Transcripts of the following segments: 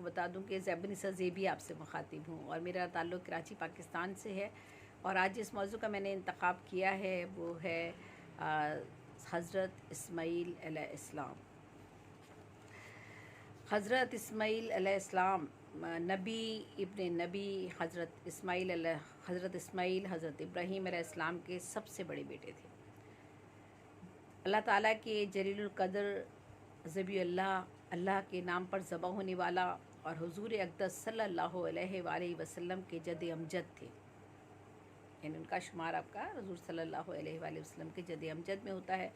बता दूं कि ज़ैबनिसा ज़ेबी आपसे मुखातिब हूँ और मेरा ताल्लुक़ कराची पाकिस्तान से है। और आज जिस मौजू का मैंने इंतखाब किया है वो है हज़रत इस्माईल अलैहिस्सलाम। हज़रत इस्माईल अलैहिस्सलाम नबी इब्ने नबी हज़रत इस्माईल, हज़रत इब्राहीम अलैहिस्सलाम के सबसे बड़े बेटे थे। अल्लाह ताला के जलीलुल क़द्र ज़बी अल्लाह के नाम पर ज़बह होने वाला और हुज़ूर अक़दस सल्लल्लाहु अलैहि वसल्लम के जद अमजद थे। यानी उनका शुमार आपका हुज़ूर सल्लल्लाहु अलैहि वसल्लम के जद अमजद में होता है।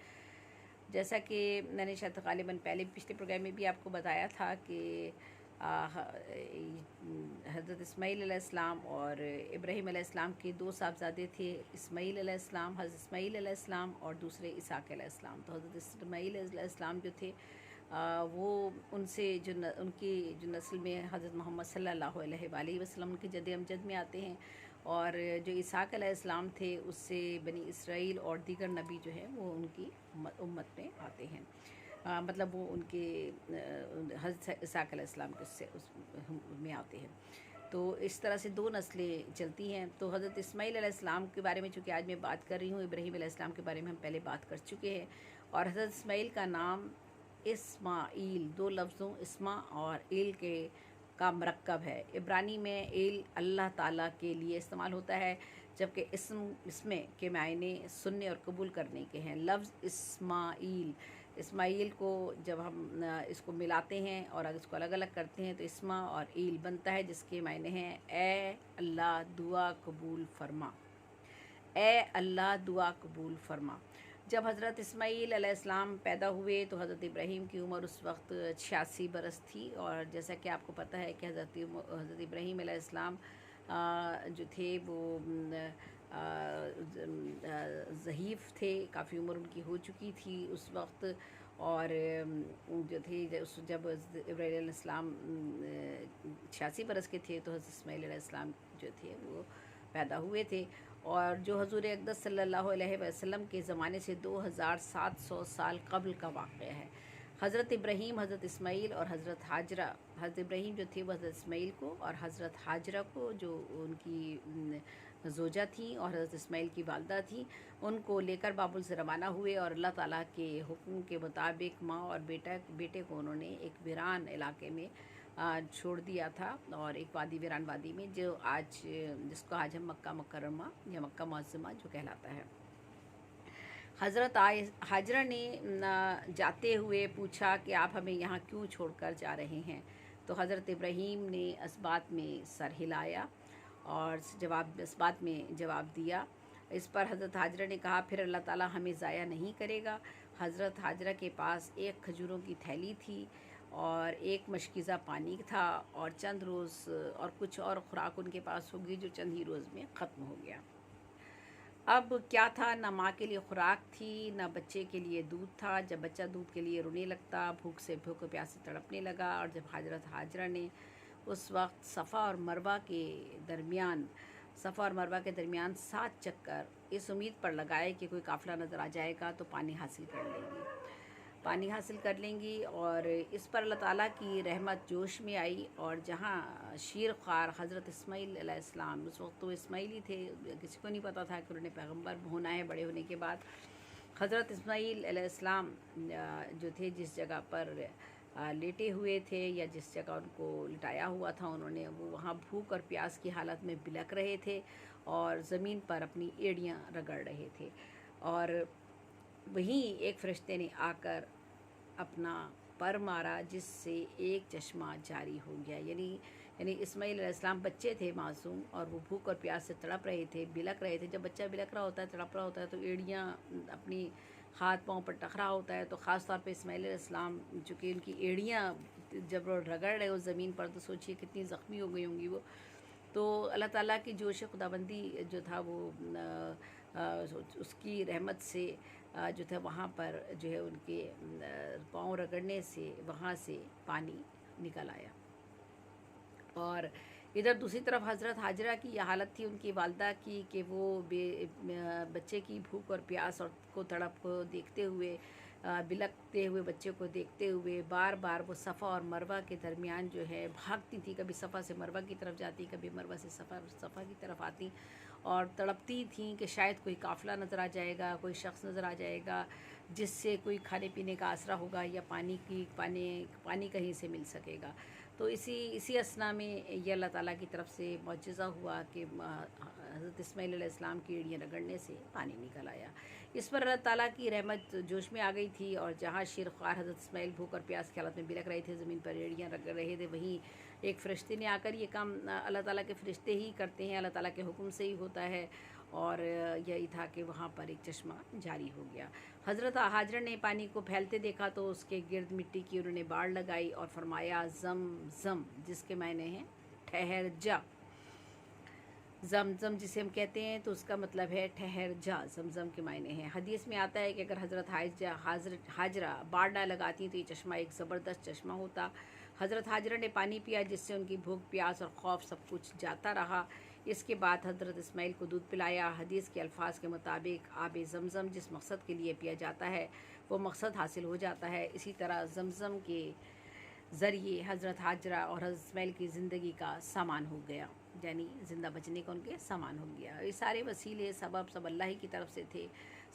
जैसा कि मैंने शायद ग़ालिबन पहले पिछले प्रोग्राम में भी आपको बताया था कि हज़रत इस्माईल अलैहिस्सलाम और इब्राहीम अलैहिस्सलाम के दो साहबज़ादे थे, इस्माईल अलैहिस्सलाम, हज़रत इस्माईल अलैहिस्सलाम और दूसरे इसाक अलैहिस्सलाम। तो हज़रत इस्माईल अलैहिस्सलाम जो थे वो उनसे उनकी जो नस्ल में हज़रत मोहम्मद सल्लल्लाहु अलैहि वसल्लम के जद अमजद में आते हैं। और जो इसाक अलैहिस्सलाम थे उससे बनी इसराइल और दीगर नबी जो हैं वो उनकी उम्मत में आते हैं। मतलब वो उनके हज़रत इसाक अलैहिस्सलाम के उससे में आते हैं। तो इस तरह से दो नस्लें चलती हैं। तो हज़रत इस्माईल अलैहिस्सलाम के बारे में चूँकि आज मैं बात कर रही हूँ, इब्राहीम अलैहिस्सलाम के बारे में हम पहले बात कर चुके हैं। और हज़रत इस्माईल का नाम इस्माईल दो लफ्ज़ों इस्मा और ईल के का मरक्कब है। इब्रानी में ईल अल्लाह ताला के लिए इस्तेमाल होता है, जबकि इसमें के मायने सुनने और कबूल करने के हैं। लफ्ज़ इस्माईल को जब हम इसको मिलाते हैं और अगर इसको अलग अलग करते हैं तो इस्मा और ईल बनता है, जिसके मायने हैं ए अल्लाह दुआ कबूल फरमा, ए अल्लाह दुआ कबूल फरमा। जब हज़रत इस्माईल अलैहिस्सलाम पैदा हुए तो हज़रत इब्राहीम की उम्र उस वक्त 86 बरस थी। और जैसा कि आपको पता है कि हज़रत इब्राहीम अलैहिस्सलाम जो थे वो ज़ईफ़ थे, काफ़ी उम्र उनकी हो चुकी थी उस वक्त। और जो थे जब इब्राहीम अलैहिस्सलाम 86 बरस के थे तो हज़रत इस्माईल अलैहिस्सलाम जो थे वो पैदा हुए थे। और जो हुज़ूर अक़दस सल्लल्लाहु अलैहि वसल्लम के ज़माने से 2700 साल कबल का वाक़या है। हज़रत इब्राहीम, हज़रत इस्माईल और हज़रत हाजरा, हज़रत इब्राहीम जो थे वो हज़रत इस्माईल को और हज़रत हाजरा को जो उनकी ज़ोजा थी और हज़रत इस्माईल की वालदा थी, उनको लेकर बाबुल से रवाना हुए। और अल्लाह ताला के हुक्म के मुताबिक माँ और बेटे को उन्होंने एक वीरान इलाके में छोड़ दिया था, और एक वीरान वादी में जो आज जिसको आज हम मक्का मुकर्रमा या मक्का मुअज़्ज़मा जो कहलाता है। हज़रत हाजरा ने जाते हुए पूछा कि आप हमें यहाँ क्यों छोड़कर जा रहे हैं। तो हज़रत इब्राहीम ने इस बात में सर हिलाया और इस बात में जवाब दिया। इस पर हज़रत हाजरा ने कहा फिर अल्लाह ताला हमें ज़ाया नहीं करेगा। हज़रत हाजरा के पास एक खजूरों की थैली थी और एक मशकीज़ा पानी था और चंद रोज़ और कुछ और ख़ुराक उनके पास होगी जो चंद ही रोज़ में ख़त्म हो गया। अब क्या था, ना माँ के लिए ख़ुराक थी, ना बच्चे के लिए दूध था। जब बच्चा दूध के लिए रोने लगता, भूख प्यास से तड़पने लगा। और जब हज़रत हाजरा ने उस वक्त सफ़ा और मरवा के दरमियान 7 चक्कर इस उम्मीद पर लगाए कि कोई काफ़िला नज़र आ जाएगा तो पानी हासिल कर लेंगी। और इस पर अल्लाह ताला की रहमत जोश में आई। और जहाँ शीर ख्वार हज़रत इस्माईल अलैहिस्सलाम, उस वक्त तो इस्माईल ही थे, किसी को नहीं पता था कि उन्होंने पैगंबर होना है बड़े होने के बाद। हज़रत इस्माईल अलैहिस्सलाम जो थे जिस जगह पर लेटे हुए थे या जिस जगह उनको लिटाया हुआ था उन्होंने, वो वहाँ भूख और प्यास की हालत में बिलख रहे थे और ज़मीन पर अपनी एड़ियाँ रगड़ रहे थे। और वहीं एक फ़रिश्ते ने आकर अपना पर मारा जिससे एक चश्मा जारी हो गया। यानी इस्माईल अलैहिस्सलाम बच्चे थे मासूम, और वो भूख और प्यास से तड़प रहे थे, बिलख रहे थे। जब बच्चा बिलख रहा होता है, तड़प रहा होता है, तो एड़ियाँ अपनी हाथ पाँव पर टकरा होता है। तो ख़ास तौर पे इस्माईल अलैहिस्सलाम चूँकि उनकी एड़ियाँ जब वो रगड़ रहे हो ज़मीन पर, तो सोचिए कितनी ज़ख्मी हो गई होंगी वो। तो अल्लाह ताला की जोश खुदाबंदी जो था वो उसकी रहमत से जो था वहाँ पर जो है उनके पाँव रगड़ने से वहाँ से पानी निकल आया। और इधर दूसरी तरफ हज़रत हाजरा की यह हालत थी उनकी वालदा की कि वो बच्चे की भूख और प्यास और को तड़प को देखते हुए बिलखते हुए बच्चे को देखते हुए बार बार वो सफ़ा और मरवा के दरमियान जो है भागती थी। कभी सफ़ा से मरवा की तरफ जाती, कभी मरवा से सफ़ा की तरफ आती और तड़पती थीं कि शायद कोई काफ़िला नज़र आ जाएगा, कोई शख्स नज़र आ जाएगा जिससे कोई खाने पीने का आसरा होगा या पानी कहीं से मिल सकेगा। तो इसी असना में ये अल्लाह ताला की तरफ से मौजज़ा हुआ कि हज़रत इस्माईल अलैहिस्सलाम की एड़ियाँ रगड़ने से पानी निकल आया। इस पर अल्लाह ताला की रहमत जोश में आ गई थी और जहाँ शिरख्वार हज़रत इस्माईल भूख और प्यास की हालत में बिलख रहे थे, ज़मीन पर एड़ियाँ रगड़ रहे थे, वहीं एक फ़रिश्ते ने आकर ये काम अल्लाह ताला के फ़रिश्ते ही करते हैं, अल्लाह ताला के हुक्म से ही होता है। और यही था कि वहाँ पर एक चश्मा जारी हो गया। हज़रत हाजरा ने पानी को फैलते देखा तो उसके गिर्द मिट्टी की उन्होंने बाड़ लगाई और फरमाया ज़म ज़म, जिसके मायने हैं ठहर जा। ज़मज़म जिसे हम कहते हैं तो उसका मतलब है ठहर जा, ज़मज़म के मायने हैं। हदीस में आता है कि अगर हज़रत हाजरा बाड़ ना लगाती तो ये चश्मा एक ज़बरदस्त चश्मा होता। हज़रत हाजरा ने पानी पिया जिससे उनकी भूख प्यास और खौफ सब कुछ जाता रहा। इसके बाद हज़रत इस्माईल को दूध पिलाया। हदीस के अल्फाज के मुताबिक आब ज़मज़म जिस मकसद के लिए पिया जाता है वो मकसद हासिल हो जाता है। इसी तरह ज़मज़म के ज़रिए हज़रत हाजरा और हज़रत इस्माईल की ज़िंदगी का सामान हो गया, यानी ज़िंदा बचने का उनके सामान हो गया। ये सारे वसीले सबब सब अल्लाह ही की तरफ से थे,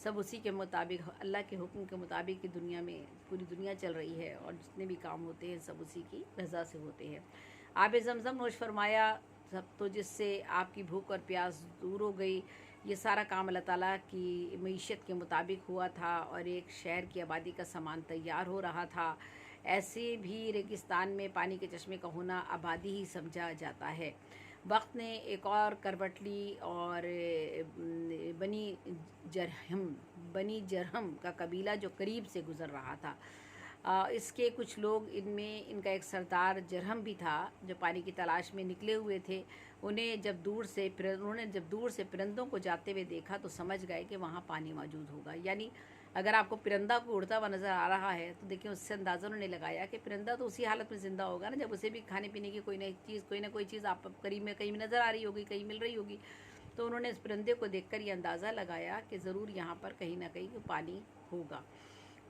सब उसी के मुताबिक, अल्लाह के हुक्म के मुताबिक की दुनिया में पूरी दुनिया चल रही है और जितने भी काम होते हैं सब उसी की रज़ा से होते हैं। आब ज़मज़म नोश फरमाया सब, तो जिससे आपकी भूख और प्यास दूर हो गई। ये सारा काम अल्लाह ताला की मईशत के मुताबिक हुआ था और एक शहर की आबादी का सामान तैयार हो रहा था। ऐसे भी रेगिस्तान में पानी के चश्मे का होना आबादी ही समझा जाता है। वक्त ने एक और करवट ली और बनी जरहम का कबीला जो करीब से गुज़र रहा था, इसके कुछ लोग, इनमें इनका एक सरदार जरहम भी था जो पानी की तलाश में निकले हुए थे। उन्होंने जब दूर से परिंदों को जाते हुए देखा तो समझ गए कि वहाँ पानी मौजूद होगा। यानी अगर आपको परिंदा को उड़ता हुआ नज़र आ रहा है तो देखिए उससे अंदाज़ा उन्होंने लगाया कि परिंदा तो उसी हालत में ज़िंदा होगा ना जब उसे भी खाने पीने की कोई ना कोई चीज़ आप करीब में कहीं नज़र आ रही होगी, कहीं मिल रही होगी। तो उन्होंने इस परिंदे को देखकर ये अंदाज़ा लगाया कि ज़रूर यहाँ पर कहीं ना कहीं पानी होगा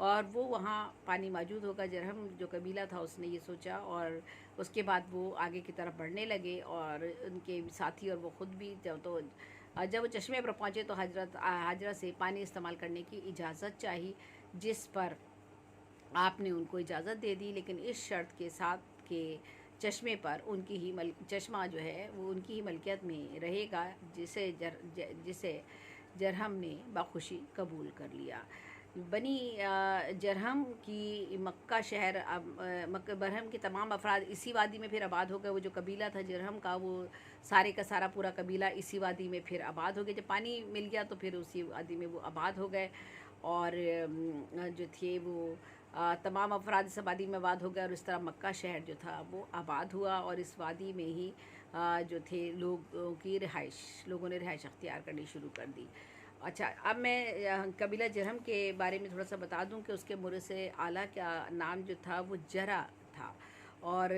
और वो वहाँ पानी मौजूद होगा। जरहम जो कबीला था उसने ये सोचा और उसके बाद वो आगे की तरफ बढ़ने लगे और उनके साथी और वो ख़ुद भी। जब वो चश्मे पर पहुँचे तो हाजरा से पानी इस्तेमाल करने की इजाज़त चाहिए, जिस पर आपने उनको इजाज़त दे दी, लेकिन इस शर्त के साथ कि चश्मे पर चश्मा जो है वो उनकी ही मलकियत में रहेगा, जिसे जरहम ने बाखुशी कबूल कर लिया। बनी जरहम की मक्का शहर, बरहम के तमाम अफराद इसी वादी में फिर आबाद हो गए। वो जो कबीला था जरहम का, वो सारे का सारा पूरा कबीला इसी वादी में फिर आबाद हो गए। जब पानी मिल गया तो फिर उसी वादी में वो आबाद हो गए और जो थे वो तमाम अफराद इस वादी में आबाद हो गए और इस तरह मक्का शहर जो था वो आबाद हुआ और इस वादी में ही जो थे लोगों ने रिहाइश अख्तियार करनी शुरू कर दी। अच्छा, अब मैं कबीला जरहम के बारे में थोड़ा सा बता दूं कि उसके मुरस आला का नाम जो था वो जरा था और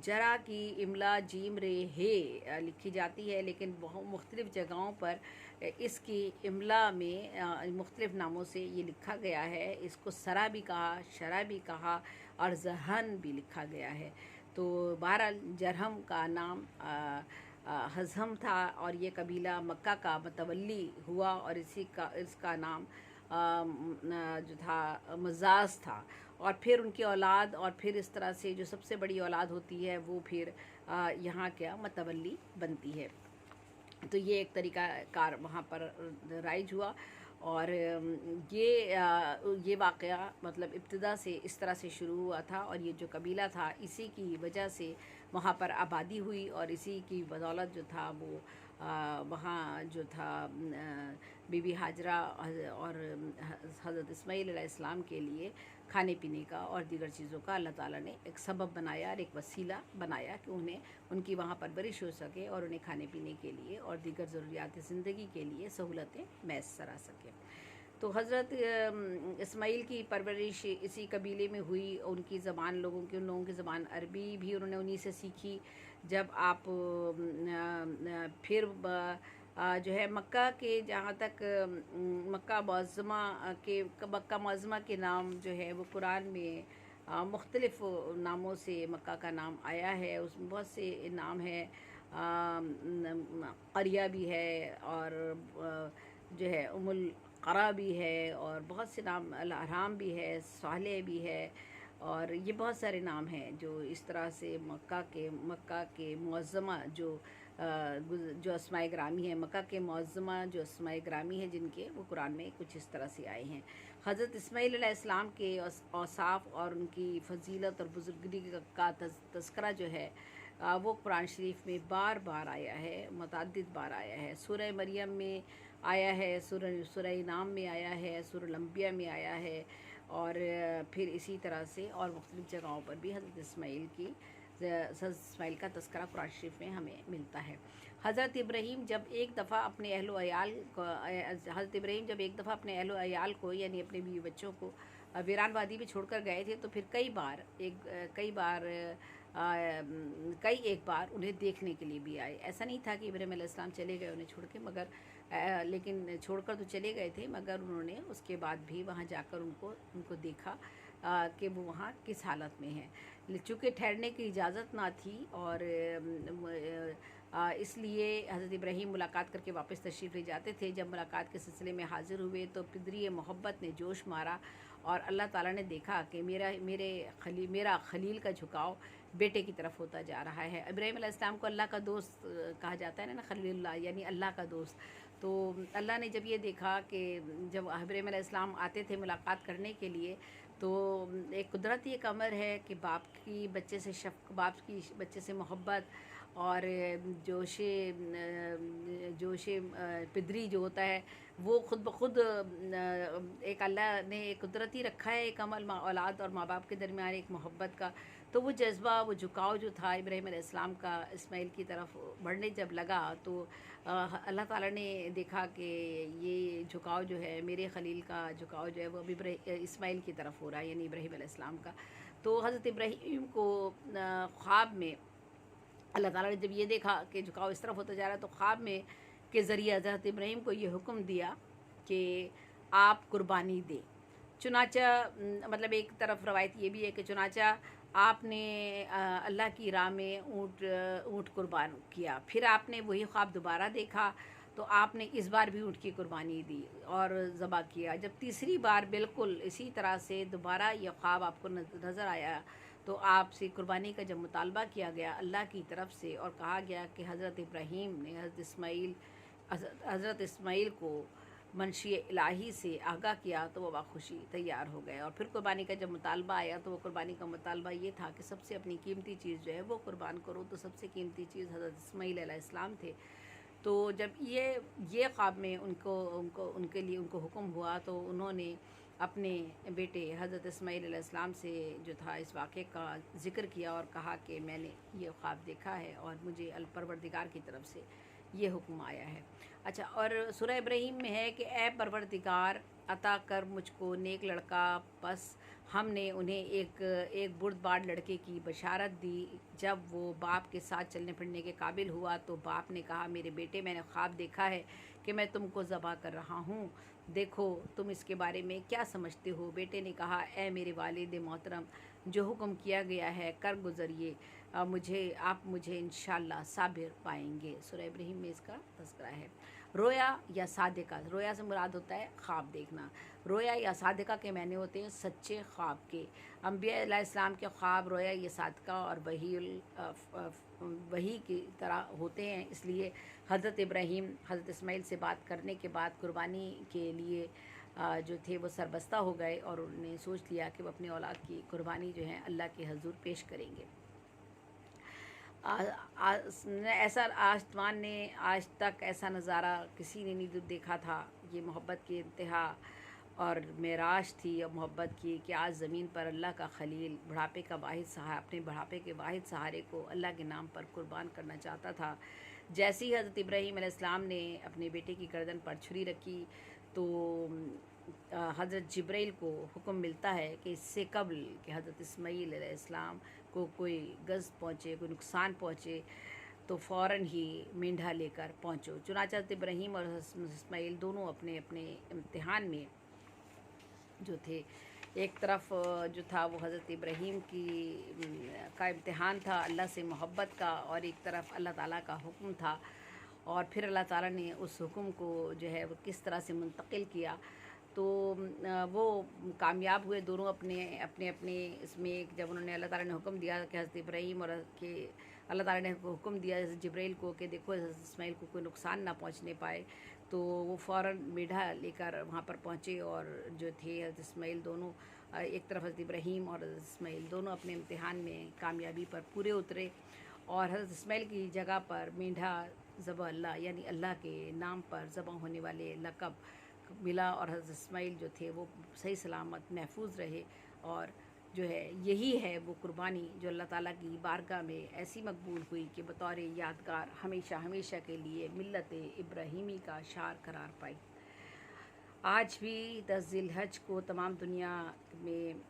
जरा की इमला जीम रे हे लिखी जाती है, लेकिन बहुत मुख्तलिफ़ जगहों पर इसकी इमला में मुख्तलिफ़ नामों से ये लिखा गया है। इसको सरा भी कहा, शरा भी कहा और जहन भी लिखा गया है। तो बहरहाल जरहम का नाम हज़म था और ये कबीला मक्का का मतवल्ली हुआ और इसका नाम जो था मजाज था और फिर उनकी औलाद और फिर इस तरह से जो सबसे बड़ी औलाद होती है वो फिर यहाँ क्या मतवल्ली बनती है। तो ये एक तरीका कार वहाँ पर राइज हुआ और ये वाक़या मतलब इब्तिदा से इस तरह से शुरू हुआ था और ये जो कबीला था इसी की वजह से वहाँ पर आबादी हुई और इसी की बदौलत जो था वो वहाँ जो था बीबी हाजरा और हज़रत इस्माईल अलैहिस्सलाम के लिए खाने पीने का और दीगर चीज़ों का अल्लाह ताला ने एक सबब बनाया और एक वसीला बनाया कि उनकी वहाँ परवरिश हो सके और उन्हें खाने पीने के लिए और दीगर ज़रूरियात ज़िंदगी के लिए सहूलतें मैसर आ सकें। तो हज़रत इस्माईल की परवरिश इसी कबीले में हुई। उन लोगों की ज़बान अरबी भी उन्होंने उन्हीं से सीखी। जब आप फिर जो है मक्का के, जहाँ तक मक्का मुअज़्ज़मा के नाम जो है वो कुरान में मुख्तलिफ़ नामों से मक्का का नाम आया है। उसमें बहुत से नाम हैं, क़रिया भी है और जो है उमुल क़रा भी है और बहुत से नाम, अल अहराम भी है, सालेह भी है और ये बहुत सारे नाम हैं जो इस तरह से मक्का के मुअज़्ज़मा जो अस्माए ग्रामी है, मक्का के मुअज़्ज़मा जो अस्माए ग्रामी है जिनके, वो कुरान में कुछ इस तरह से आए हैं। हज़रत इस्माईल अलैहिस्सलाम के औसाफ और उनकी फ़जीलत और बुज़ुर्गरी का तज़किरा जो है वो कुरान शरीफ में बार बार आया है, मुतअद्दिद बार आया है। सूरह मरियम में आया है, सूरह इनाम में आया है, सूरह अंबिया में आया है और फिर इसी तरह से और मुख्तलिफ़ जगहों पर भी हज़रत इस्माईल का तज़किरा कुरान शरीफ में हमें मिलता है। हज़रत इब्राहीम जब एक दफ़ा अपने अहलो अयाल को यानी अपने बीवी बच्चों को वीरान वादी में छोड़कर गए थे, तो फिर कई एक बार उन्हें देखने के लिए भी आए। ऐसा नहीं था कि इब्राहीम अलैहिस्सलाम चले गए उन्हें छोड़ के, मगर लेकिन छोड़कर तो चले गए थे, मगर उन्होंने उसके बाद भी वहाँ जाकर उनको देखा कि वो वहाँ किस हालत में हैं। चूँकि ठहरने की इजाज़त ना थी और इसलिए हज़रत इब्राहीम मुलाकात करके वापस तशरीफ़ ले जाते थे। जब मुलाकात के सिलसिले में हाज़िर हुए तो पिदरी मोहब्बत ने जोश मारा और अल्लाह ताला ने देखा कि मेरा खलील का झुकाव बेटे की तरफ होता जा रहा है। इब्राहीम अलैहिस्सलाम को अल्लाह का दोस्त कहा जाता है ना, खलीलुल्लाह यानी अल्लाह का दोस्त। तो अल्लाह ने जब ये देखा कि जब इब्राहीम अलैहिस्सलाम आते थे मुलाकात करने के लिए, तो एक कुदरती एक अमर है कि बाप की बच्चे से मोहब्बत और जोशे पिदरी जो होता है वो खुद ब खुद एक अल्लाह ने एक कुदरती रखा है एक अमल औलाद और माँ बाप के दरमियान एक मोहब्बत का। तो वो जज्बा, वो झुकाव जो था इब्राहीम अलैहिस्सलाम का इस्माइल की तरफ बढ़ने जब लगा, तो अल्लाह ताला ने देखा कि ये झुकाव जो है, मेरे खलील का झुकाव जो है वो अब इस्माइल की तरफ हो रहा है, यानी इब्राहीम अलैहिस्सलाम का। तो हज़रत इब्राहीम को ख्वाब में अल्लाह ताला ने जब ये देखा कि झुकाव इस तरफ होता जा रहा है, तो ख्वाब में के ज़रिए हज़रत इब्राहीम को ये हुक्म दिया कि आप कुर्बानी दें। चुनाचा मतलब एक तरफ रवायत ये भी है कि चुनाचा आपने अल्लाह की राह में ऊँट कुर्बान किया। फिर आपने वही ख्वाब दोबारा देखा, तो आपने इस बार भी ऊँट की कुर्बानी दी और ज़बह किया। जब तीसरी बार बिल्कुल इसी तरह से दोबारा ये ख्वाब आपको नज़र आया, तो आपसे कुर्बानी का जब मुतालबा किया गया अल्लाह की तरफ से और कहा गया कि हज़रत इब्राहीम ने हज़रत इस्माईल को मनशी इलाही से आगाह किया, तो वह खुशी तैयार हो गए। और फिर कुर्बानी का जब मुतालबा आया, तो वो कुर्बानी का मुतालबा ये था कि सबसे अपनी कीमती चीज़ जो है वो कुर्बान करो। तो सबसे कीमती चीज़ हज़रत इस्माईल अलैहिस्सलाम थे। तो जब ये ख्वाब में उनको हुक्म हुआ, तो उन्होंने अपने बेटे हज़रत इस्माईल अलैहिस्सलाम से जो था इस वाक़े का ज़िक्र किया और कहा कि मैंने ये ख्वाब देखा है और मुझे परवरदिगार की तरफ से ये हुक्म आया है। अच्छा, और सूरह इब्राहीम में है कि ए परवरदिगार, अता कर मुझको नेक लड़का। बस हमने उन्हें एक बुर्दबार लड़के की बशारत दी। जब वो बाप के साथ चलने फिरने के काबिल हुआ, तो बाप ने कहा, मेरे बेटे, मैंने ख्वाब देखा है कि मैं तुमको ज़बह कर रहा हूँ, देखो तुम इसके बारे में क्या समझते हो। बेटे ने कहा, ए मेरे वालिद मोहतरम, जो हुक्म किया गया है कर गुज़रिए, आप मुझे इंशाअल्लाह साबिर पाएंगे। सूरह इब्राहीम में इसका तज़किरा है। रोया या सादिका, रोया से मुराद होता है ख्वाब देखना। रोया या सादिका के मायने होते हैं सच्चे ख्वाब के। अंबिया अलैहिस्सलाम के ख्वाब रोया या सादिका और वही की तरह होते हैं। इसलिए हज़रत इब्राहीम हज़रत इस्माईल से बात करने के बाद कुर्बानी के लिए जो थे वो सरबस्ता हो गए और उन्होंने सोच लिया कि वो अपनी औलाद की कुर्बानी जो है अल्लाह के हजूर पेश करेंगे। ऐसा आज तक ऐसा नज़ारा किसी ने नहीं देखा था। ये मोहब्बत की इंतहा और मेराज थी और मोहब्बत की कि आज ज़मीन पर अल्लाह का खलील अपने बुढ़ापे के वाहिद सहारे को अल्लाह के नाम पर कुर्बान करना चाहता था। जैसे ही हज़रत इब्राहीम अलैहिस्सलाम ने अपने बेटे की गर्दन पर छुरी रखी, तो हज़रत जिब्राइल को हुक्म मिलता है कि इससे कबल कि हज़रत इस्माईल अलैहिस्सलाम को कोई गज़ पहुँचे, कोई नुकसान पहुँचे, तो फ़ौरन ही मेंढा लेकर पहुँचो। चुनांचे हज़रत इब्राहीम और हज़रत इस्माइल दोनों अपने अपने इम्तिहान में जो थे, एक तरफ जो था वो हज़रत इब्राहीम का इम्तिहान था अल्लाह से मोहब्बत का, और एक तरफ अल्लाह ताला का हुक्म था। और फिर अल्लाह ताला ने उस हुक्म को जो है वो किस तरह से मुंतकिल किया, तो वो कामयाब हुए दोनों अपने अपने अपने इसमें। जब उन्होंने अल्लाह ताला ने हुक्म दिया कि हज़रत इब्राहीम और के अल्लाह ताला ने हुक्म दिया जिब्राइल को कि देखो हज़रत इस्माइल को कोई नुकसान ना पहुंचने पाए, तो वो फ़ौरन मेढा लेकर वहाँ पर पहुँचे। और जो थे हज़रत इस्माइल दोनों, एक तरफ हज़रत इब्राहीम और हज़रत इस्माइल दोनों अपने इम्तिहान में कामयाबी पर पूरे उतरे। और हज़रत इस्माइल की जगह पर मेंढा ज़बह अल्लाह यानी अल्लाह के नाम पर ज़बह होने वाले लक़ब मिला, और हज़रत इस्माइल जो थे वो सही सलामत महफूज रहे। और जो है यही है वो कुर्बानी जो अल्लाह ताला की बारगाह में ऐसी मकबूल हुई कि बतौर यादगार हमेशा हमेशा के लिए मिल्लत इब्राहीमी का शार करार पाई। आज भी 10 ज़िलहज को तमाम दुनिया में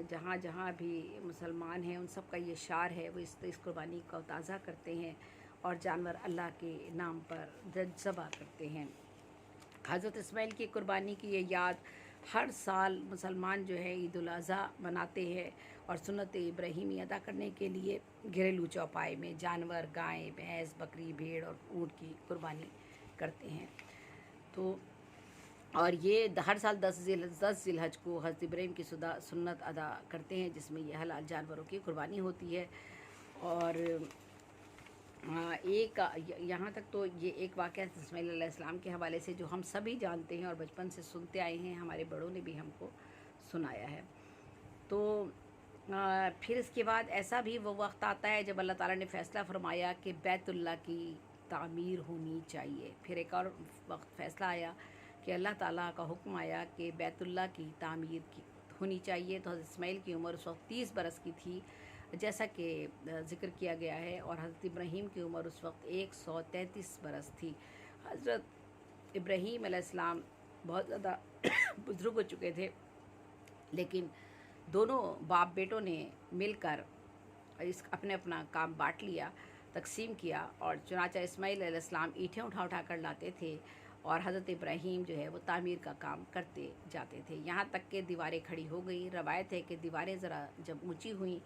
जहाँ जहाँ भी मुसलमान हैं उन सब का ये शार है, वो इस कुर्बानी को ताज़ा करते हैं और जानवर अल्लाह के नाम पर ज़बह करते हैं। हज़रत इस्माइल की कुर्बानी की ये याद हर साल मुसलमान जो है ईद उल अज़हा मनाते हैं, और सुन्नत इब्राहीमी अदा करने के लिए घरेलू चौपाई में जानवर, गाय, भैंस, बकरी, भेड़ और ऊँट की कुर्बानी करते हैं। तो और ये हर साल 10 ज़िलहज को हज़रत इब्राहीम की सुन्नत अदा करते हैं, जिसमें ये हलाल जानवरों की कुर्बानी होती है। और एक यहाँ तक तो ये एक वाक़या इस्माईल अलैहिस्सलाम के हवाले से जो हम सभी जानते हैं और बचपन से सुनते आए हैं, हमारे बड़ों ने भी हमको सुनाया है। तो फिर इसके बाद ऐसा भी वो वक्त आता है जब अल्लाह ताला ने फ़ैसला फरमाया कि बैतुल्लाह की तामीर होनी चाहिए। फिर एक और वक्त फ़ैसला आया कि अल्लाह ताला का हुक्म आया कि बैतुल्लाह की तामीर की होनी चाहिए। तो हज़रत इस्माइल की उम्र उस वक्त 30 बरस की थी, जैसा कि ज़िक्र किया गया है, और हज़रत इब्राहीम की उम्र उस वक्त 133 बरस थी। हज़रत इब्राहीम अलैहिस्सलाम बहुत ज़्यादा बुज़ुर्ग हो चुके थे, लेकिन दोनों बाप बेटों ने मिलकर अपने अपना काम बांट लिया, तकसीम किया। और चुनांचे इस्माईल अलैहिस्सलाम ईंटें उठा उठा कर लाते थे, और हज़रत इब्राहीम जो है वो तामीर का काम करते जाते थे। यहाँ तक कि दीवारें खड़ी हो गई। रवायत है कि दीवारें ज़रा जब ऊंची हुई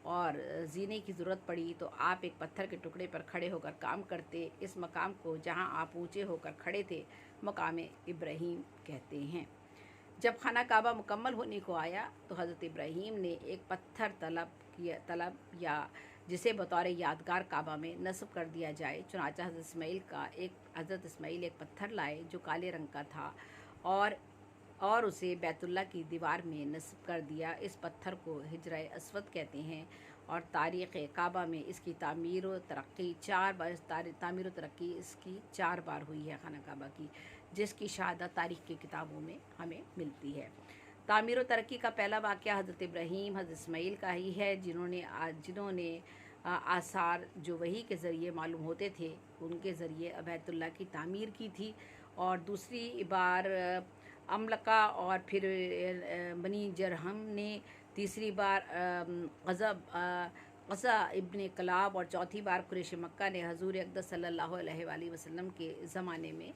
और जीने की ज़रूरत पड़ी तो आप एक पत्थर के टुकड़े पर खड़े होकर काम करते। इस मकाम को जहाँ आप ऊंचे होकर खड़े थे मकाम इब्राहीम कहते हैं। जब खाना काबा मुकम्मल होने को आया तो हज़रत इब्राहीम ने एक पत्थर तलब या जिसे बतौर यादगार काबा में नस्ब कर दिया जाए। चुनांचे हज़रत इस्माइल एक पत्थर लाए जो काले रंग का था, और उसे बैतुल्लाह की दीवार में नस्ब कर दिया। इस पत्थर को हिजरा अस्वद कहते हैं, और तारीख़ काबा में इसकी तामीर व तरक्की 4 बार तामीर व तरक्की इसकी 4 बार हुई है खाना काबा की, जिसकी शहादत तारीख़ की किताबों में हमें मिलती है। तामीर व तरक्की का पहला वाक़या हज़रत इब्राहीम हज़रत इस्माइल का ही है, जिन्होंने आसार जो वही के ज़रिए मालूम होते थे उनके ज़रिए बैतुल्लाह की तामीर की थी। और दूसरी बार अमलका और फिर बनी जरहम ने, तीसरी बार क़ज़ा इब्न कलाब, और चौथी बार कुरैश मक्का ने हज़ूर अक़दस सल्लल्लाहु अलैहि वसल्लम के ज़माने में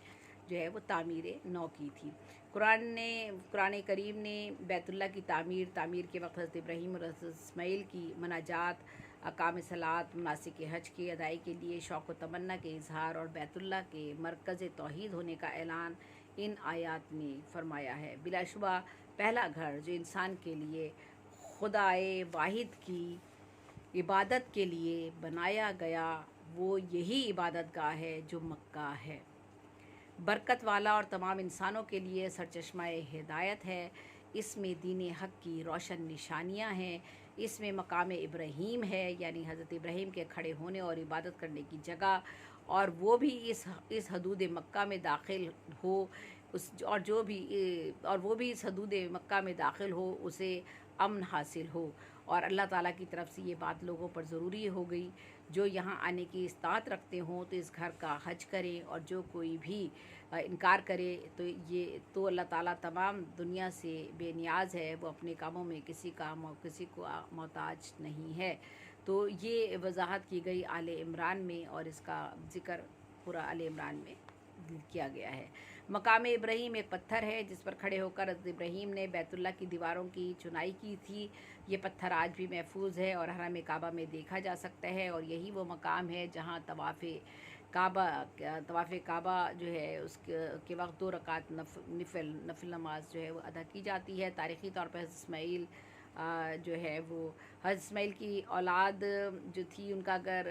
जो है वो तामीर नौ की थी। कुरान करीम ने बैतुल्लाह की तामीर के वक्त हज़रत इब्राहीम और हज़रत इस्माइल की मनाजात, अकाम सलात, मनासिक हज की अदाई के लिए शौक़ व तमन्ना के इजहार और बैतुल्लाह के मरकज़ तौहीद होने का ऐलान इन आयात में फरमाया है। बिलाशुबा पहला घर जो इंसान के लिए खुदाए वाहिद की इबादत के लिए बनाया गया वो यही इबादत गाह है जो मक्का है। बरकत वाला और तमाम इंसानों के लिए सरचश्मा हिदायत है। इसमें दीन हक़ की रोशन निशानियाँ हैं। इसमें मकाम इब्राहीम है, यानी हज़रत इब्राहीम के खड़े होने और इबादत करने की जगह, और वो भी इस हदूद मक्का में दाखिल हो और वो भी इस हदूद मक्का में दाखिल हो, उसे अमन हासिल हो। और अल्लाह ताला की तरफ से ये बात लोगों पर ज़रूरी हो गई, जो यहाँ आने की इस्तात रखते हों तो इस घर का हज करें, और जो कोई भी इनकार करे तो अल्लाह ताला तमाम दुनिया से बेनियाज है, वो अपने कामों में किसी को मोहताज नहीं है। तो ये वजाहत की गई आले इमरान में, और इसका ज़िक्र पूरा आले इमरान में किया गया है। मकाम इब्राहीम एक पत्थर है जिस पर खड़े होकर हज़रत इब्राहीम ने बैतुल्ला की दीवारों की चुनाई की थी। ये पत्थर आज भी महफूज है और हरम काबा में देखा जा सकता है, और यही वो मकाम है जहाँ तवाफ़ काबा जो है उसके वक्त 2 रकात नफिल नमाज जो है वो अदा की जाती है। तारीख़ी तौर पर हज़रत इस्माईल जो है वो हज़रत इस्माईल की औलाद जो थी उनका अगर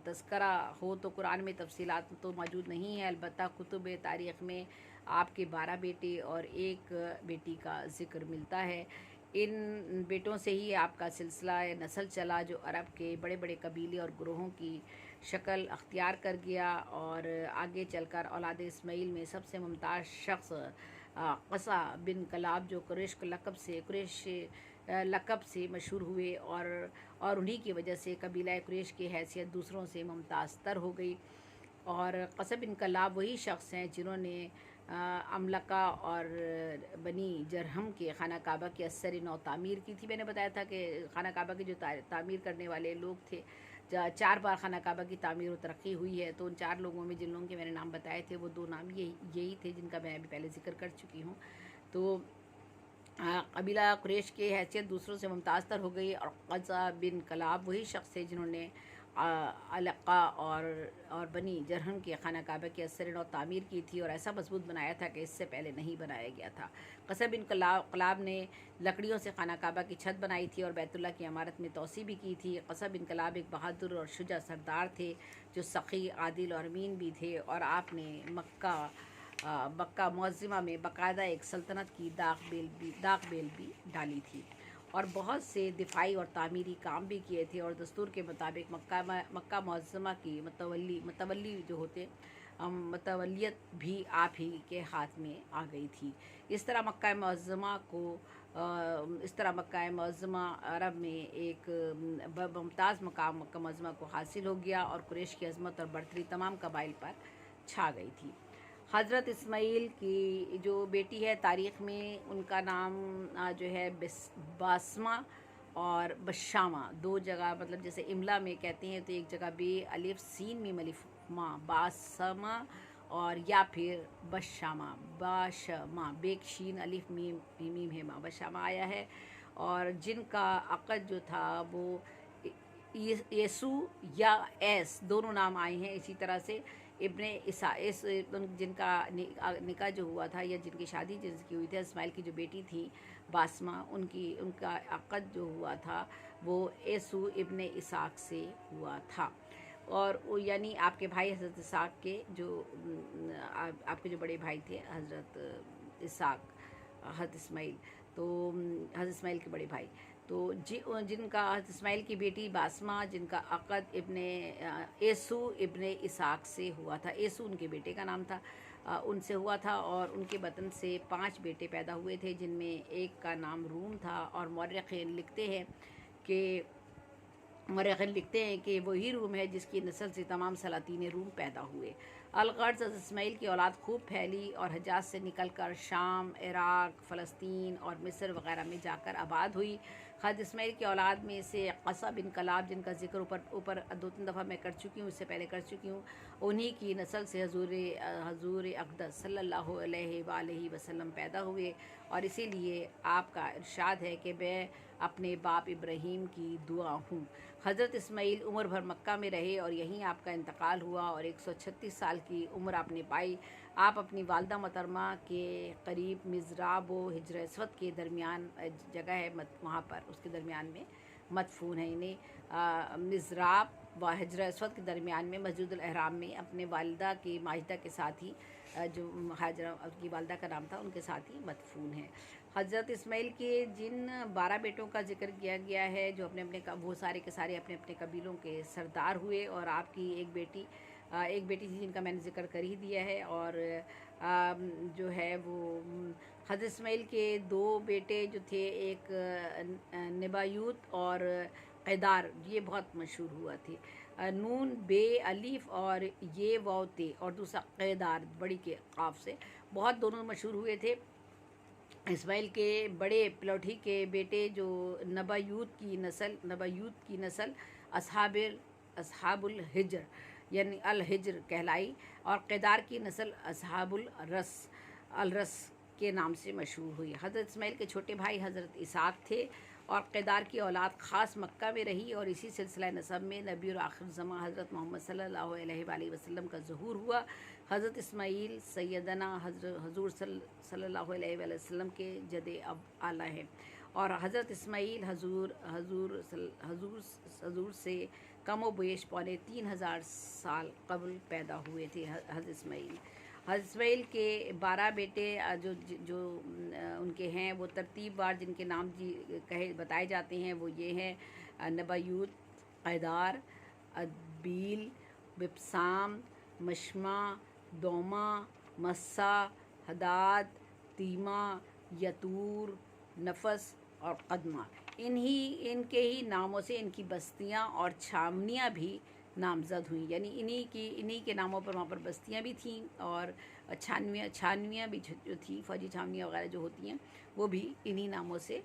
तज़किरा हो तो कुरान में तफसीलात तो मौजूद नहीं है, अलबत्ता कुतुब तारीख़ में आपके 12 बेटे और 1 बेटी का ज़िक्र मिलता है। इन बेटों से ही आपका सिलसिला नस्ल चला जो अरब के बड़े बड़े कबीले और ग्रोहों की शक्ल अख्तियार कर गया, और आगे चलकर औलाद इस्माईल में सबसे मुमताज़ शख्स क़सा बिन कलाब जो कुरैश लक़ब से मशहूर हुए, और उन्हीं की वजह से कबीला कुरैश की हैसियत दूसरों से मुमताज़ तर हो गई। और क़सा बिन कलाब वही शख्स हैं जिन्होंने अमलका और बनी जरहम के खाना काबा की असर नौ तामीर की थी। मैंने बताया था कि खाना काबा की जो तामीर करने वाले लोग थे, 4 बार खाना काबा की तामीर और तरक्की हुई है, तो उन 4 लोगों में जिन लोगों के मैंने नाम बताए थे वो 2 नाम यही थे जिनका मैं अभी पहले ज़िक्र कर चुकी हूँ। तो कबीला कुरैश की हैसियत दूसरों से मुमताज़ तर हो गई, और क़ज़ा बिन कलाब वही शख्स है जिन्होंने अलक़ा और बनी जरहम के खाना काबा की असर नौ तामीर की थी और ऐसा मजबूत बनाया था कि इससे पहले नहीं बनाया गया था। क़सा बिन कलाब ने लकड़ियों से खाना काबा की छत बनाई थी और बैतुल्ला की इमारत में तोसी भी की थी। क़सा बिन कलाब एक बहादुर और शुजा सरदार थे जो सख़ी, आदिल और अमीन भी थे, और आपने मक्का मुअज़्ज़मा में बाकायदा एक सल्तनत की दाग बेल भी डाली थी, और बहुत से दिफाई और तामीरी काम भी किए थे। और दस्तूर के मुताबिक मक्का मुअज़्ज़मा की मतवल्ली जो होते मतवलियत भी आप ही के हाथ में आ गई थी। इस तरह मक्का मुअज़्ज़मा अरब में एक मुमताज़ मकाम मक्का मुअज़्ज़मा को हासिल हो गया, और कुरैश की अज़मत और बढ़तरी तमाम कबाइल पर छा गई थी। हज़रत इस्माईल की जो बेटी है तारीख़ में उनका नाम जो है बासमा और बशामा, 2 जगह, मतलब जैसे इमला में कहते हैं तो एक जगह बे अलिफ सीन मीम अलिफ मा बासमा, और या फिर बाशमा बेक शीन अलिफ मीम है मा बशामा आया है। और जिनका अक़द जो था वो यसू या एस दोनों नाम आए हैं। इसी तरह से इब्ने ईसा जिनका निकाह जो हुआ था या जिनकी शादी जिनकी हुई थी इस्माइल की जो बेटी थी बासमा, उनका अक़द जो हुआ था वो यसू इब्ने इसाक से हुआ था। और वो यानी आपके भाई हज़रत इसाक के जो आपके जो बड़े भाई थे हज़रत इसाक, हज़रत इस्माइल, तो हज़रत इस्माइल के बड़े भाई, तो जिनका हज़रत इस्माइल की बेटी बासमा जिनका अक़द यसू इब्ने इसाक से हुआ था, यसू उनके बेटे का नाम था, उनसे हुआ था, और उनके बतन से 5 बेटे पैदा हुए थे जिनमें एक का नाम रूम था। और मौर्रिख़ीन लिखते हैं कि वही रूम है जिसकी नस्ल से तमाम सलातीन रूम पैदा हुए। अलगर्ज़ इस्माइल की औलाद खूब फैली और हिजाज़ से निकलकर शाम, इराक़, फ़लस्तीन और मिस्र वग़ैरह में जाकर आबाद हुई। हज़रत इस्माइल की औलाद में से क़सा बिन कलाब जिनका ज़िक्र ऊपर 2-3 दफ़ा मैं कर चुकी हूँ, इससे पहले कर चुकी हूँ, उन्हीं की नस्ल से हज़ूर अक़दस सल्लल्लाहु अलैहि वसल्लम पैदा हुए। और इसीलिए आपका इरशाद है कि मैं अपने बाप इब्राहीम की दुआ हूँ। हज़रत इस्माईल उम्र भर मक्का में रहे और यहीं आपका इंतकाल हुआ, और 136 साल की उम्र आपने पाई। आप अपनी वालदा मोहतरमा के करीब मिज़राब व हिजर अस्वद के दरमियान जगह है, वहाँ पर उसके दरमियान में मदफून है। इन्हें मिज़राब व हिजर अस्वद के दरमियान में मस्जिदुल अहराम में अपने वालिदा की माजिदा के साथ ही जो हाजरा की वालिदा का नाम था उनके साथ ही मदफून है। हज़रत इस्माईल के जिन 12 बेटों का जिक्र किया गया है जो वो सारे के सारे अपने अपने कबीलों के सरदार हुए, और आपकी एक बेटी थी जिनका मैंने जिक्र कर ही दिया है। और जो है वो हज़रत इस्माईल के 2 बेटे जो थे, एक नबायूत और क़ैदार, ये बहुत मशहूर हुआ थे। नून बे अलीफ और ये वाव ते, और दूसरा क़ैदार बड़ी के क़ाफ से, बहुत दोनों मशहूर हुए थे। इस्माइल के बड़े पिलौठी के बेटे जो नबायूत की नस्ल असहाबुल हिज्र यानी अल हिज्र कहलाई, और क़ेदार की नस्ल असहाबुल अलरस के नाम से मशहूर हुई। हज़रत इस्माइल के छोटे भाई हज़रत इसाक थे और क़ेदार की औलाद ख़ास मक्का में रही, और इसी सिलसिला नसब में नबी और आखिर ज़मा हज़रत मोहम्मद सल्लल्लाहु अलैहि वसल्लम का ज़हूर हुआ। हज़रत इस्माइल सैयदना हज़ूर सल्लल्लाहु अलैहि वसल्लम के जदे अब आला है, और हज़रत इस्माइल हजूर से कम व बेश पौने 3000 साल कबल पैदा हुए थे। हज़रत इस्माइल के 12 बेटे जो उनके हैं वो तरतीबवार जिनके नाम बताए जाते हैं वो ये हैं नबायूत, क़ेदार, अदबील, बिब्साम, मशमा, दोमा, मस्सा, हदाद, तीमा, यतूर, नफस और कदमा। इनके ही नामों से इनकी बस्तियां और छावनियां भी नामज़द हुई, यानी इन्हीं के नामों पर वहाँ पर बस्तियां भी थीं और छावनियां भी जो थी, फौजी छावनियां वगैरह जो होती हैं वो भी इन्हीं नामों से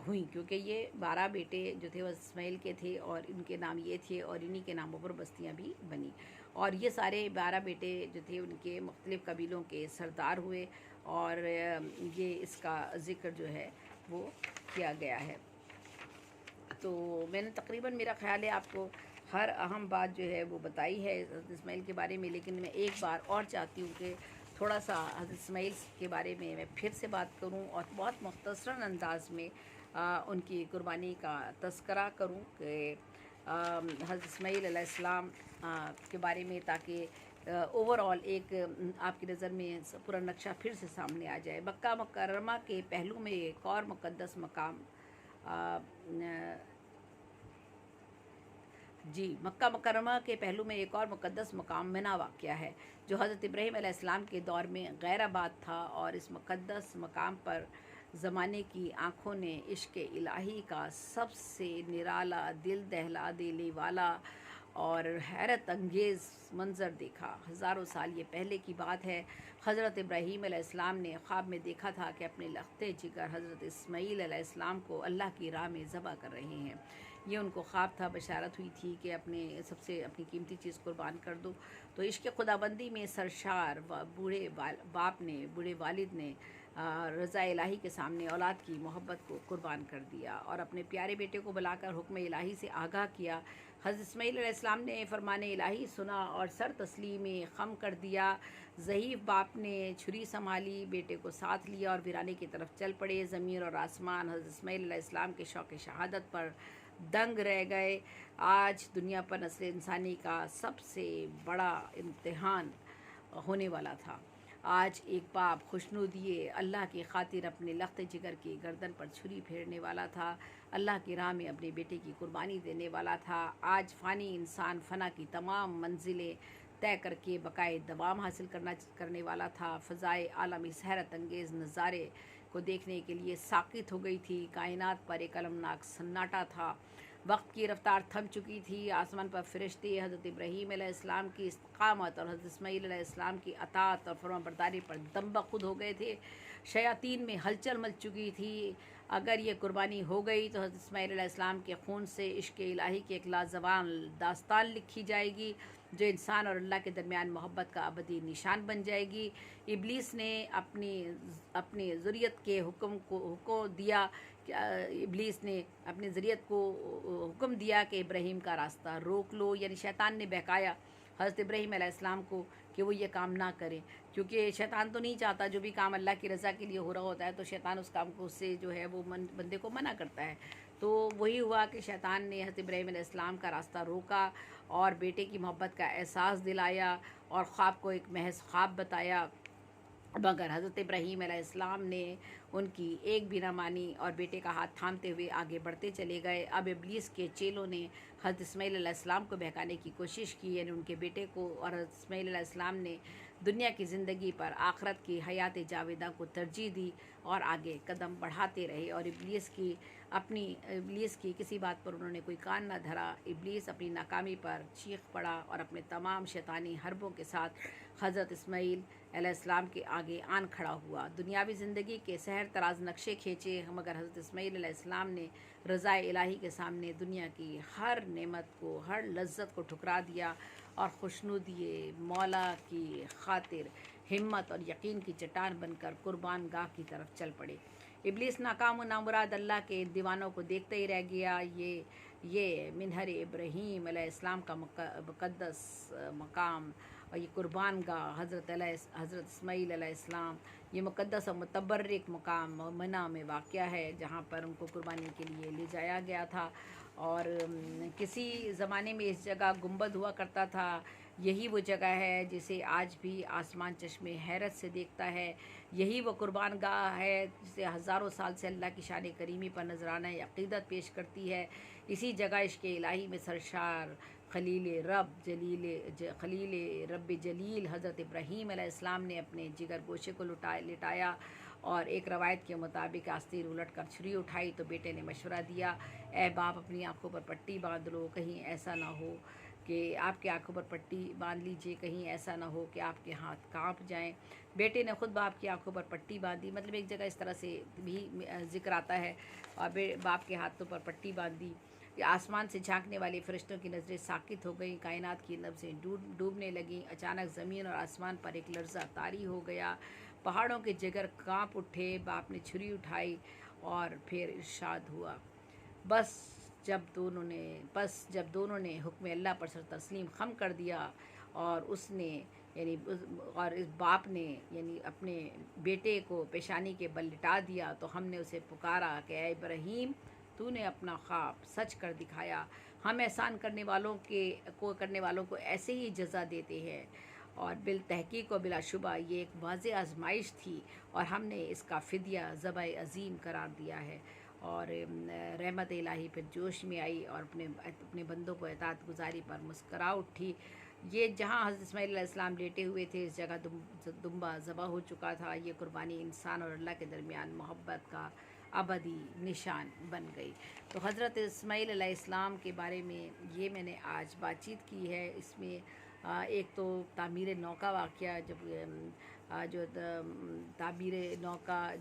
हुई, क्योंकि ये 12 बेटे जो थे वो इस्माइल के थे और इनके नाम ये थे और इन्हीं के नामों पर बस्तियां भी बनी। और ये सारे 12 बेटे जो थे उनके मुख्तलिफ़ कबीलों के सरदार हुए, और ये इसका ज़िक्र जो है वो किया गया है। तो मैंने तकरीबन, मेरा ख़्याल है आपको हर अहम बात जो है वो बताई है इस्माइल के बारे में, लेकिन मैं एक बार और चाहती हूँ कि थोड़ा सा हज़रत इस्माइल के बारे में मैं फिर से बात करूँ और बहुत मुख्तसरन अंदाज में उनकी कुर्बानी का तज़किरा करूँ कि हज़रत इस्माइल अलैहिस्सलाम के बारे में, ताकि ओवरऑल एक आपकी नज़र में पूरा नक्शा फिर से सामने आ जाए। मक्का मुकर्रमा के पहलू में एक और मुक़द्दस मकाम मक्का मुकर्रमा के पहलू में एक और मुक़द्दस मकाम मिना वाक़या है, जो हज़रत इब्राहीम अलैहिस्सलाम के दौर में गैराबाद था, और इस मुक़द्दस मकाम पर ज़माने की आँखों ने इश्क़ इलाही का सबसे निराला, दिल दहला देने वाला और हैरत अंगेज़ मंज़र देखा। हज़ारों साल ये पहले की बात है। हज़रत इब्राहीम अलैहिस्सलाम ने ख्वाब में देखा था कि अपने लख्ते जिगर हज़रत इस्माईल अलैहिस्सलाम को अल्लाह की राह में ज़बह कर रहे हैं। ये उनको ख्वाब था, बशारत हुई थी कि अपनी कीमती चीज़ कुर्बान कर दो। तो इश्क़ खुदाबंदी में सरशार बूढ़े वालिद ने रज़ा इलाही के सामने औलाद की मोहब्बत को कुर्बान कर दिया और अपने प्यारे बेटे को बुलाकर हुक्म इलाही से आगाह किया। हज़रत इस्माईल अलैहिस्सलाम ने फ़रमान इलाही सुना और सर तस्लीम ख़म कर दिया। ज़ईफ़ बाप ने छुरी संभाली, बेटे को साथ लिया और वीराने की तरफ चल पड़े। ज़मीन और आसमान हज़रत इस्माईल अलैहिस्सलाम के शौक़ शहादत पर दंग रह गए। आज दुनिया पर नस्ल इंसानी का सबसे बड़ा इम्तिहान होने वाला था। आज एक बाप खुशनुदिए अल्लाह की खातिर अपने लख्त जिगर की गर्दन पर छुरी फेरने वाला था, अल्लाह की राह में अपने बेटे की कुर्बानी देने वाला था। आज फ़ानी इंसान फ़ना की तमाम मंजिलें तय करके बकाए दवाम हासिल करने वाला था। फ़ज़ाए आलम इस हैरत अंगेज़ नज़ारे को देखने के लिए साक़ित हो गई थी। कायनात पर एक अलमनाक सन्नाटा था। वक्त की रफ्तार थम चुकी थी। आसमान पर फ़रिश्ते हज़रत इब्राहीम अलैहिस्सलाम की इस्तिक़ामत और हज़रत इस्माईल अलैहिस्सलाम की अताअत और फरमाबरदारी पर दम्बख़ुद हो गए थे। शयातीन में हलचल मच चुकी थी। अगर ये कुर्बानी हो गई तो हज़रत इस्माईल अलैहिस्सलाम के खून से इश्क़ इलाही की एक लाजवाब दास्तान लिखी जाएगी, जो इंसान और अल्लाह के दरमियान मोहब्बत का अबदी निशान बन जाएगी। इब्लीस ने अपनी ज़ुर्रियत के हुक्म दिया इब्लीस ने अपनी ज़ुर्रियत को हुक्म दिया कि इब्राहीम का रास्ता रोक लो, यानी शैतान ने बहकाया हज़रत इब्राहीम अलैहिस्सलाम को कि वो ये काम ना करें, क्योंकि शैतान तो नहीं चाहता, जो भी काम अल्लाह की रज़ा के लिए हो रहा होता है तो शैतान उस काम को उससे जो है वो बंदे को मना करता है। तो वही हुआ कि शैतान ने हज़रत इब्राहीम अलैहिस्सलाम का रास्ता रोका और बेटे की मोहब्बत का एहसास दिलाया और ख्वाब को एक महज ख्वाब बताया, मगर हज़रत इब्राहीम अलैहिस्सलाम ने उनकी एक भी ना मानी और बेटे का हाथ थामते हुए आगे बढ़ते चले गए। अब इब्लीस के चेलों ने हज़रत इस्माईल अलैहिस्सलाम को बहकाने की कोशिश की, यानी उनके बेटे को, और हज़रत इस्माईल अलैहिस्सलाम ने दुनिया की ज़िंदगी पर आखरत की हयात जावेदा को तरजीह दी और आगे कदम बढ़ाते रहे और इब्लीस की अपनी इब्लीस की किसी बात पर उन्होंने कोई कान ना धरा। इब्लीस अपनी नाकामी पर चीख पड़ा और अपने तमाम शैतानी हरबों के साथ हज़रत इस्माईल अलैहिस्सलाम के आगे आन खड़ा हुआ। दुनियावी ज़िंदगी के सहर तराज नक्शे खींचे, मगर हज़रत इस्माईल अलैहिस्सलाम ने रज़ाए इलाही के सामने दुनिया की हर नेमत को, हर लज्जत को ठुकरा दिया और खुशनुदिए मौला की खातिर हिम्मत और यकीन की चट्टान बनकर कुर्बान गाह की तरफ चल पड़े। इब्लीस नाकाम व नामुराद अल्लाह के दीवानों को देखते ही रह गया। ये मिनहर इब्राहीम अलैहिस्सलाम का मुक़द्दस मकाम और ये कुर्बान गाह हज़रत इस्माईल अलैहिस्सलाम, ये मुक़द्दस और मुतबर्रिक मकाम मना में वाक़या है, जहाँ पर उनको कुर्बानी के लिए ले जाया गया था। और किसी ज़माने में इस जगह गुंबद हुआ करता था। यही वो जगह है जिसे आज भी आसमान चश्मे हैरत से देखता है। यही वो कुर्बान गाह है जिसे हज़ारों साल से अल्लाह की शान करीमी पर नजराना अक़ीदत पेश करती है। इसी जगह इश्क़ इलाही में सरशार खलील रब जलील हज़रत इब्राहीम अलैहिस्सलाम ने अपने जिगर गोशे को लिटाया और एक रवायत के मुताबिक आस्तीन उलट कर छुरी उठाई तो बेटे ने मशवरा दिया, ए बाप, अपनी आंखों पर पट्टी बांध लो, कहीं ऐसा ना हो कि आपके आंखों पर पट्टी बांध लीजिए, कहीं ऐसा ना हो कि आपके हाथ कांप जाएं। बेटे ने खुद बाप की आंखों पर पट्टी बांधी। मतलब एक जगह इस तरह से भी जिक्र आता है, और बाप के हाथों पर पट्टी बांधी। आसमान से झांकने वाले फरिश्तों की नज़रें साकित हो गईं, कायनात की नब्ज़ें डूबने लगीं। अचानक ज़मीन और आसमान पर एक लर्ज़ा तारी हो गया, पहाड़ों के जिगर कांप उठे। बाप ने छुरी उठाई और फिर इरशाद हुआ, बस जब दोनों ने हुक्म अल्लाह पर सर तस्लीम खम कर दिया और इस बाप ने अपने बेटे को पेशानी के बल लिटा दिया, तो हमने उसे पुकारा कि ऐ इब्राहीम, तूने अपना ख्वाब सच कर दिखाया। हम एहसान करने वालों को ऐसे ही जज़ा देते हैं, और बिल तहकीक व बिलाशुबा ये एक वाज़ेह आजमाइश थी और हमने इसका फ़िदिया ज़बह अज़ीम करार दिया है। और रहमत इलाही फिर जोश में आई और अपने बंदों को इताअत गुजारी पर मुस्करा उठी। ये जहाँ हज़रत इस्माईल अलैहिस्सलाम लेटे हुए थे, इस जगह दुम्बा ज़बह हो चुका था। ये कुर्बानी इंसान और अल्लाह के दरमियान मोहब्बत का अबदी निशान बन गई। तो हज़रत इस्माईल अलैहिस्सलाम के बारे में ये मैंने आज बातचीत की है। इसमें एक तो तामीर नौ का वाक़या, जो तामीर नौ का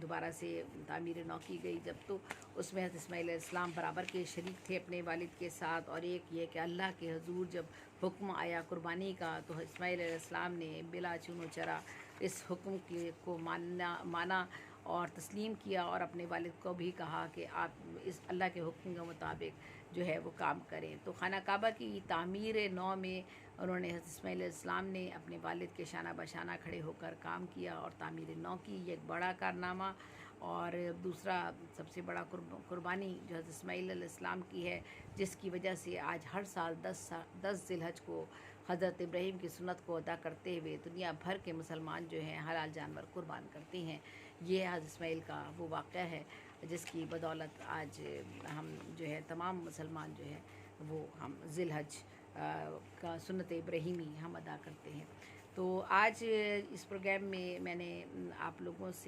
दोबारा से तामीर नौ की गई, जब तो उसमें हज़रत इस्माईल अलैहिस्सलाम बराबर के शरीक थे अपने वालिद के साथ। और एक ये कि अल्लाह के हुज़ूर जब हुक्म आया कुर्बानी का, तो इस्माईल अलैहिस्सलाम ने बिला चूनो चरा इस हुक्म को माना और तस्लीम किया, और अपने वालिद को भी कहा कि आप इस अल्लाह के हुक्म के मुताबिक जो है वो काम करें। तो खाना काबा की तामीर नौ में उन्होंने हज़रत इस्माईल अलैहिस्सलाम ने अपने वालिद के शाना बशाना खड़े होकर काम किया और तामीर नौ की। ये एक बड़ा कारनामा। और दूसरा सबसे बड़ा कुर्बानी जो हज़रत इस्माईल अलैहिस्सलाम की है, जिसकी वजह से आज हर साल 10 ज़िलहज को हज़रत इब्राहीम की सुन्नत को अदा करते हुए दुनिया भर के मुसलमान जो हैं हलाल जानवर कुर्बान करते हैं। ये हज़रत इस्माईल का वो वाक़या है जिसकी बदौलत आज हम जो है तमाम मुसलमान जो है वो हम ज़िलहज का सुन्नत इब्राहीमी हम अदा करते हैं। तो आज इस प्रोग्राम में मैंने आप लोगों से